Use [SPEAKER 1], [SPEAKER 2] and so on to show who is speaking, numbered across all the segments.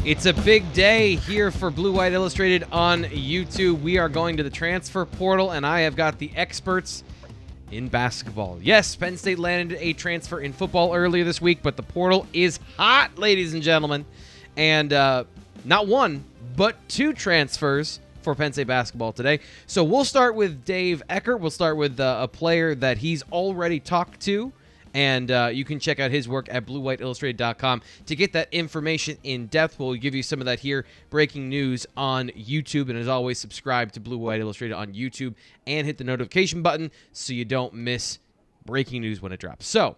[SPEAKER 1] It's a big day here for Blue White Illustrated on YouTube. We are going to the transfer portal, and I have got the experts in basketball. Yes, Penn State landed a transfer in football earlier this week, but the portal is hot, ladies and gentlemen. And not one, but two transfers for Penn State basketball today. So we'll start with Dave Eckert. We'll start with a player that he's already talked to. And you can check out his work at bluewhiteillustrated.com to get that information in depth. We'll give you some of that here, breaking news on YouTube. And as always, subscribe to Blue White Illustrated on YouTube and hit the notification button so you don't miss breaking news when it drops. So,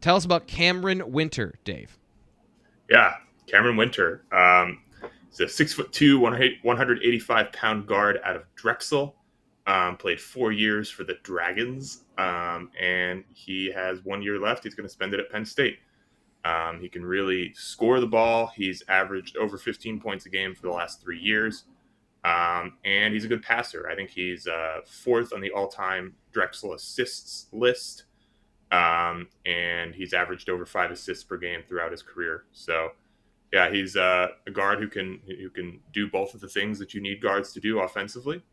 [SPEAKER 1] tell us about Camren Wynter, Dave.
[SPEAKER 2] Yeah, Camren Wynter. He's a 6'2", 185-pound guard out of Drexel. Played 4 years for the Dragons, and he has 1 year left. He's going to spend it at Penn State. He can really score the ball. He's averaged over 15 points a game for the last 3 years, and he's a good passer. I think he's fourth on the all-time Drexel assists list, and he's averaged over 5 assists per game throughout his career. So, yeah, he's a guard who can do both of the things that you need guards to do offensively.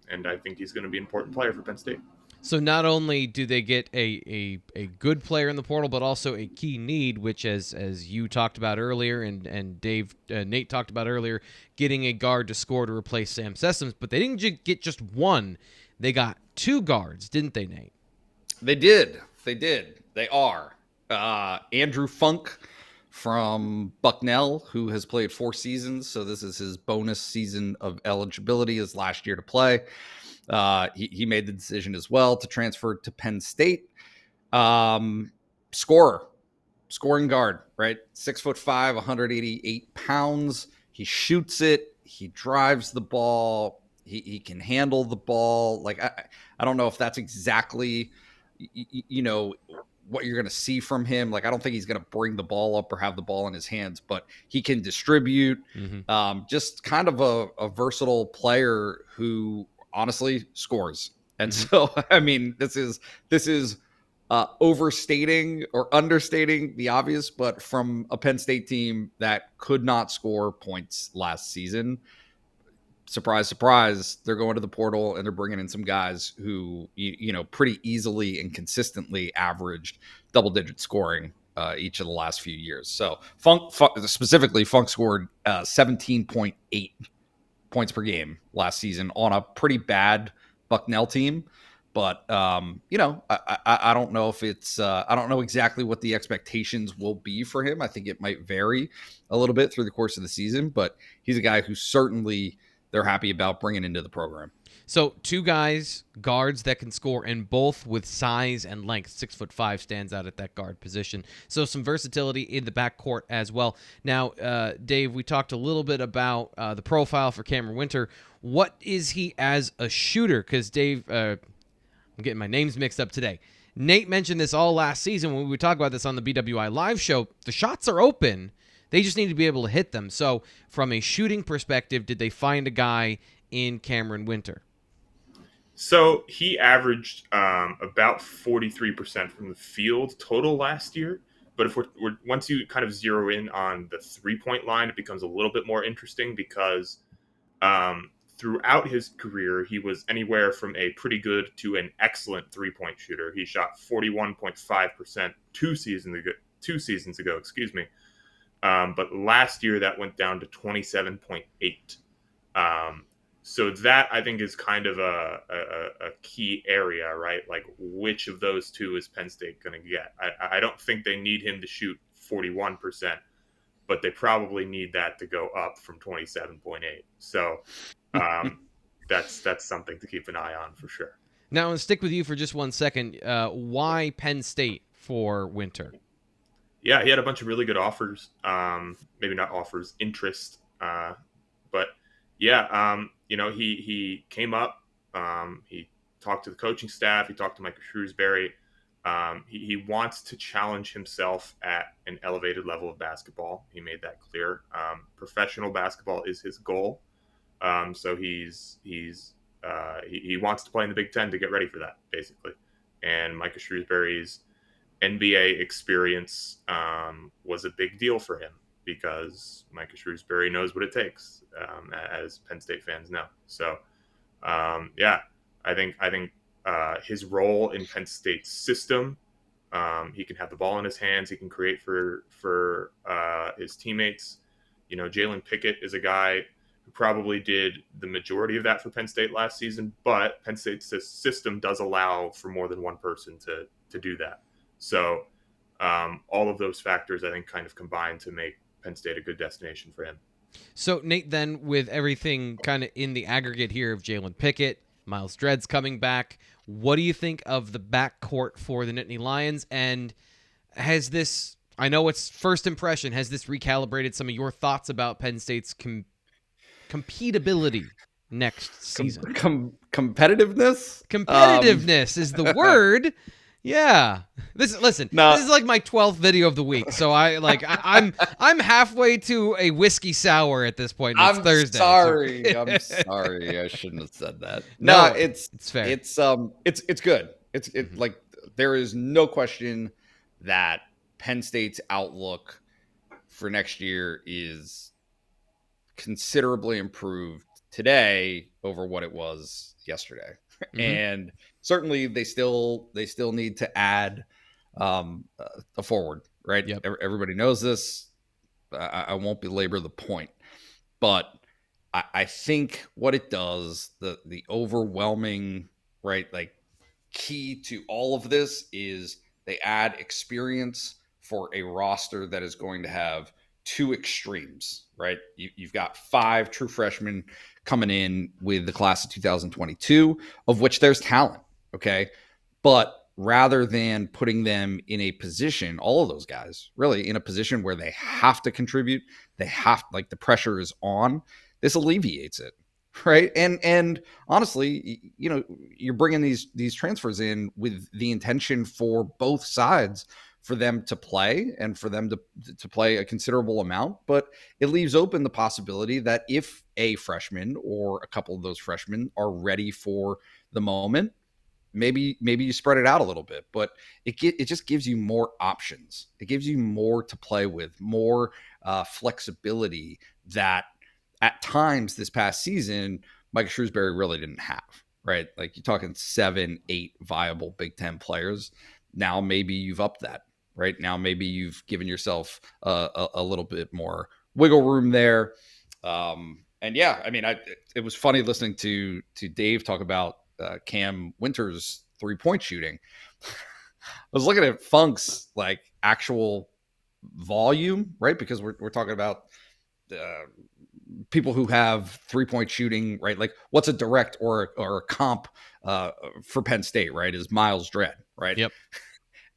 [SPEAKER 2] And I think he's going to be an important player for Penn State.
[SPEAKER 1] So not only do they get a good player in the portal, but also a key need, which as you talked about earlier and Nate talked about earlier, getting a guard to score to replace Sam Sessoms. But they didn't get just one; they got two guards, didn't they, Nate?
[SPEAKER 3] They did. They are Andrew Funk from Bucknell, who has played 4 seasons. So this is his bonus season of eligibility, his last year to play. He made the decision as well to transfer to Penn State. Scoring guard, right? 6'5", 188 pounds. He shoots it. He drives the ball. He can handle the ball. Like, I don't know if that's exactly, what you're going to see from him. Like, I don't think he's going to bring the ball up or have the ball in his hands, but he can distribute. Just kind of a versatile player who honestly scores. And so, I mean, this is overstating or understating the obvious, but from a Penn State team that could not score points last season, surprise, surprise, they're going to the portal and they're bringing in some guys who, pretty easily and consistently averaged double-digit scoring each of the last few years. So Funk scored 17.8 points per game last season on a pretty bad Bucknell team. But, I don't know if it's I don't know exactly what the expectations will be for him. I think it might vary a little bit through the course of the season, but he's a guy who certainly they're happy about bringing into the program.
[SPEAKER 1] So two guys, guards that can score, and both with size and length. 6'5" stands out at that guard position. So some versatility in the backcourt as well. Now, Dave, we talked a little bit about the profile for Camren Wynter. What is he as a shooter? Because Dave, I'm getting my names mixed up today. Nate mentioned this all last season when we would talk about this on the BWI live show. The shots are open. They just need to be able to hit them. So from a shooting perspective, did they find a guy in Camren Wynter?
[SPEAKER 2] So he averaged about 43% from the field total last year. But if we're once you kind of zero in on the 3-point line, it becomes a little bit more interesting because throughout his career, he was anywhere from a pretty good to an excellent 3-point shooter. He shot 41.5% two seasons ago, but last year that went down to 27.8. So that, I think, is kind of a key area, right? Like, which of those two is Penn State going to get? I don't think they need him to shoot 41%, but they probably need that to go up from 27.8. So that's something to keep an eye on for sure.
[SPEAKER 1] Now, I'll stick with you for just 1 second. Why Penn State for Wynter?
[SPEAKER 2] Yeah, he had a bunch of really good offers. Maybe not offers, interest. But yeah, he came up. He talked to the coaching staff. He talked to Micah Shrewsbury. He wants to challenge himself at an elevated level of basketball. He made that clear. Professional basketball is his goal. So he wants to play in the Big Ten to get ready for that, basically. And Micah Shrewsbury's NBA experience was a big deal for him. because Micah Shrewsbury knows what it takes, as Penn State fans know. So, yeah, I think his role in Penn State's system, he can have the ball in his hands. He can create for his teammates. Jalen Pickett is a guy who probably did the majority of that for Penn State last season, but Penn State's system does allow for more than one person to do that. So all of those factors, I think, kind of combine to make Penn State a good destination for him.
[SPEAKER 1] So, Nate, then with everything kind of in the aggregate here of Jalen Pickett, Miles Dredd's coming back, what do you think of the backcourt for the Nittany Lions? And has this, I know it's first impression, has this recalibrated some of your thoughts about Penn State's competability next season?
[SPEAKER 3] Competitiveness?
[SPEAKER 1] Competitiveness is the word. Yeah. This is like my 12th video of the week. So I'm halfway to a whiskey sour at this point. It's Thursday.
[SPEAKER 3] I'm sorry. I shouldn't have said that. No, it's fair. It's good. It's like there is no question that Penn State's outlook for next year is considerably improved today over what it was yesterday. Mm-hmm. And certainly they still need to add a forward, right?
[SPEAKER 1] Yep.
[SPEAKER 3] Everybody knows this. I won't belabor the point, but I think what it does, the overwhelming, right, like key to all of this is they add experience for a roster that is going to have two extremes, right? You've got 5 true freshmen coming in with the class of 2022, of which there's talent, okay? But rather than putting them in a position, all of those guys really in a position where they have to contribute, the pressure is on, this alleviates it, right? And honestly, you're bringing these transfers in with the intention for both sides for them to play and for them to play a considerable amount, but it leaves open the possibility that if a freshman or a couple of those freshmen are ready for the moment, maybe you spread it out a little bit, but it just gives you more options. It gives you more to play with, more flexibility that at times this past season, Micah Shrewsbury really didn't have, right? Like you're talking 7, 8 viable Big Ten players. Now maybe you've upped that. Right now, maybe you've given yourself a little bit more wiggle room there. And yeah, I mean, it was funny listening to Dave talk about Cam Wynter's 3-point shooting. I was looking at Funk's like actual volume, right? Because we're talking about people who have 3-point shooting, right? Like what's a direct or a comp for Penn State, right? Is Miles Dredd, right?
[SPEAKER 1] Yep.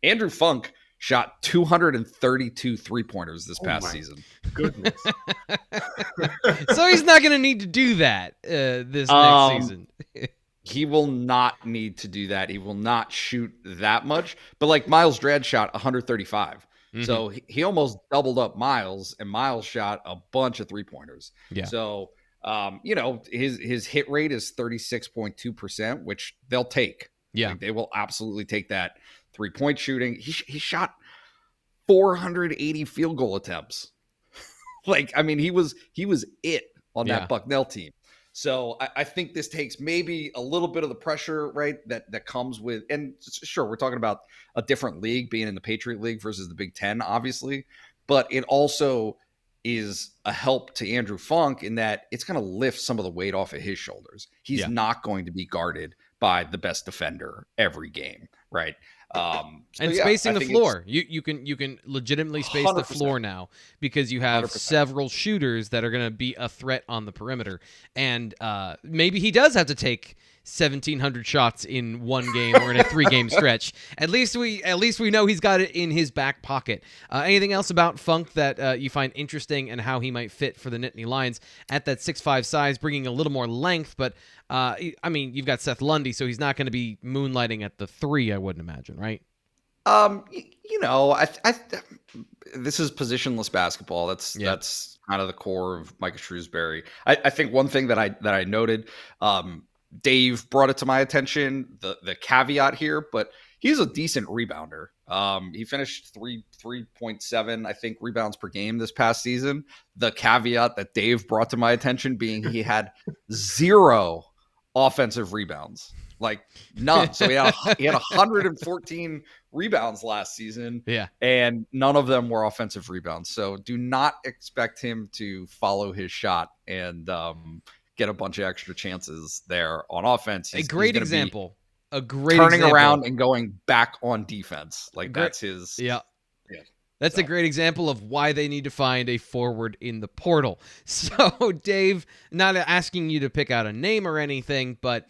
[SPEAKER 3] Andrew Funk shot 232 3-pointers this past season.
[SPEAKER 2] Goodness.
[SPEAKER 1] So he's not going to need to do that this next season.
[SPEAKER 3] He will not need to do that. He will not shoot that much. But like Miles Dredd shot 135. Mm-hmm. So he almost doubled up Miles, and Miles shot a bunch of 3-pointers.
[SPEAKER 1] Yeah.
[SPEAKER 3] So, his hit rate is 36.2%, which they'll take.
[SPEAKER 1] Yeah.
[SPEAKER 3] Like, they will absolutely take that 3-point shooting. He shot 480 field goal attempts. Like, I mean, he was it on that Bucknell team. So I think this takes maybe a little bit of the pressure, right, that comes with, and sure, we're talking about a different league being in the Patriot League versus the Big Ten, obviously, but it also is a help to Andrew Funk in that it's going to lift some of the weight off of his shoulders. He's not going to be guarded by the best defender every game, right?
[SPEAKER 1] And spacing the floor. You can legitimately space 100%. The floor now because you have 100%. Several shooters that are going to be a threat on the perimeter. And maybe he does have to take 1,700 shots in one game or in a 3-game stretch. At least we know he's got it in his back pocket. Anything else about Funk that you find interesting and how he might fit for the Nittany Lions at that 6'5" size, bringing a little more length? But I mean, you've got Seth Lundy, so he's not going to be moonlighting at the 3, I wouldn't imagine, right?
[SPEAKER 3] This is positionless basketball. That's kind of the core of Micah Shrewsbury. I think one thing that I noted, Dave brought it to my attention, the caveat here, but he's a decent rebounder. He finished 3.7, I think, rebounds per game this past season. The caveat that Dave brought to my attention being he had 0 offensive rebounds, like none. So he had 114 rebounds last season, and none of them were offensive rebounds. So do not expect him to follow his shot and get a bunch of extra chances there on offense.
[SPEAKER 1] A great example.
[SPEAKER 3] Turning around and going back on defense. Like that's his.
[SPEAKER 1] Yeah. That's a great example of why they need to find a forward in the portal. So, Dave, not asking you to pick out a name or anything, but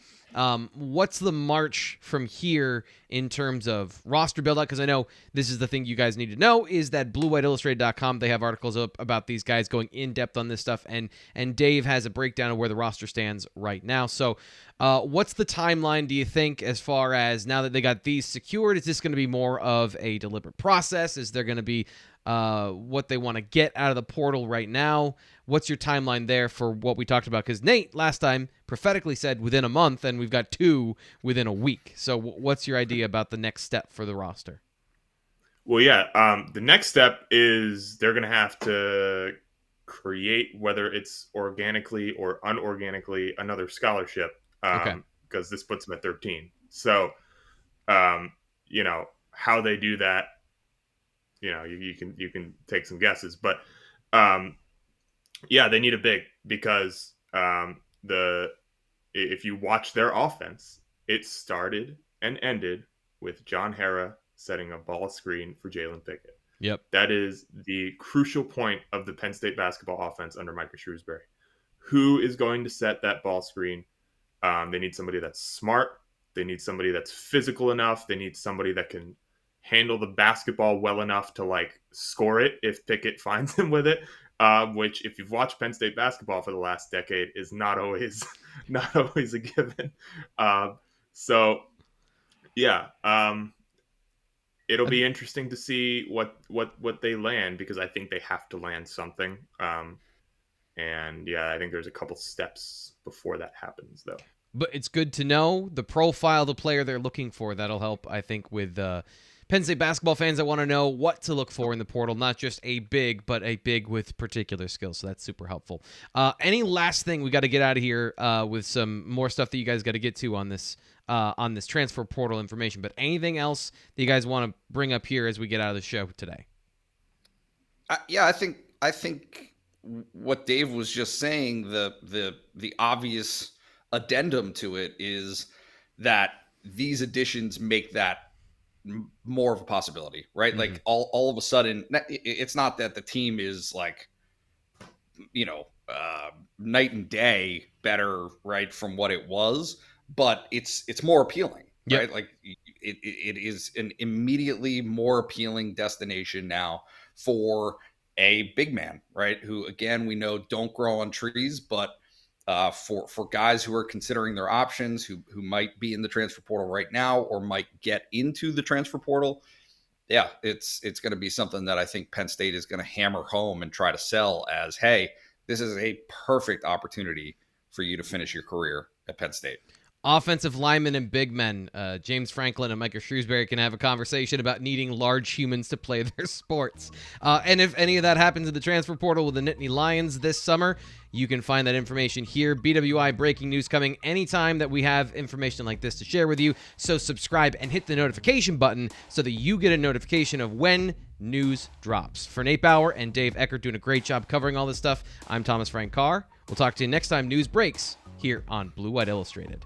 [SPEAKER 1] what's the march from here in terms of roster build-out? Because I know this is the thing you guys need to know, is that BlueWhiteIllustrated.com, they have articles up about these guys going in-depth on this stuff, and Dave has a breakdown of where the roster stands right now. So what's the timeline, do you think, as far as now that they got these secured? Is this going to be more of a deliberate process? Is there going to be what they want to get out of the portal right now? What's your timeline there for what we talked about? Because Nate last time prophetically said within a month, and we've got 2 within a week. So what's your idea about the next step for the roster?
[SPEAKER 2] Well, yeah, the next step is they're going to have to create, whether it's organically or unorganically, another scholarship, because this puts them at 13. So, how they do that, you can take some guesses, but they need a big, because if you watch their offense, it started and ended with John Harrah setting a ball screen for Jalen Pickett.
[SPEAKER 1] Yep.
[SPEAKER 2] That is the crucial point of the Penn State basketball offense under Micah Shrewsbury. Who is going to set that ball screen? They need somebody that's smart. They need somebody that's physical enough. They need somebody that can handle the basketball well enough to score it if Pickett finds him with it. Which, if you've watched Penn State basketball for the last decade, is not always a given. It'll be interesting to see what they land, because I think they have to land something. I think there's a couple steps before that happens, though.
[SPEAKER 1] But it's good to know the profile of the player they're looking for. That'll help, I think, with Penn State basketball fans that want to know what to look for in the portal, not just a big, but a big with particular skills. So that's super helpful. Any last thing we got to get out of here with some more stuff that you guys got to get to on this transfer portal information, but anything else that you guys want to bring up here as we get out of the show today?
[SPEAKER 3] I think what Dave was just saying, the obvious addendum to it is that these additions make that more of a possibility, right? Mm-hmm. Like all of a sudden, it's not that the team is night and day better, right, from what it was, but it's more appealing, right? Yep. Like it is an immediately more appealing destination now for a big man, right? Who, again, we know don't grow on trees, but for guys who are considering their options, who might be in the transfer portal right now or might get into the transfer portal, it's going to be something that I think Penn State is going to hammer home and try to sell as, hey, this is a perfect opportunity for you to finish your career at Penn State.
[SPEAKER 1] Offensive linemen and big men, James Franklin and Micah Shrewsbury can have a conversation about needing large humans to play their sports. And if any of that happens in the transfer portal with the Nittany Lions this summer, you can find that information here. BWI breaking news coming anytime that we have information like this to share with you. So subscribe and hit the notification button so that you get a notification of when news drops. For Nate Bauer and Dave Eckert doing a great job covering all this stuff, I'm Thomas Frank Carr. We'll talk to you next time news breaks here on Blue White Illustrated.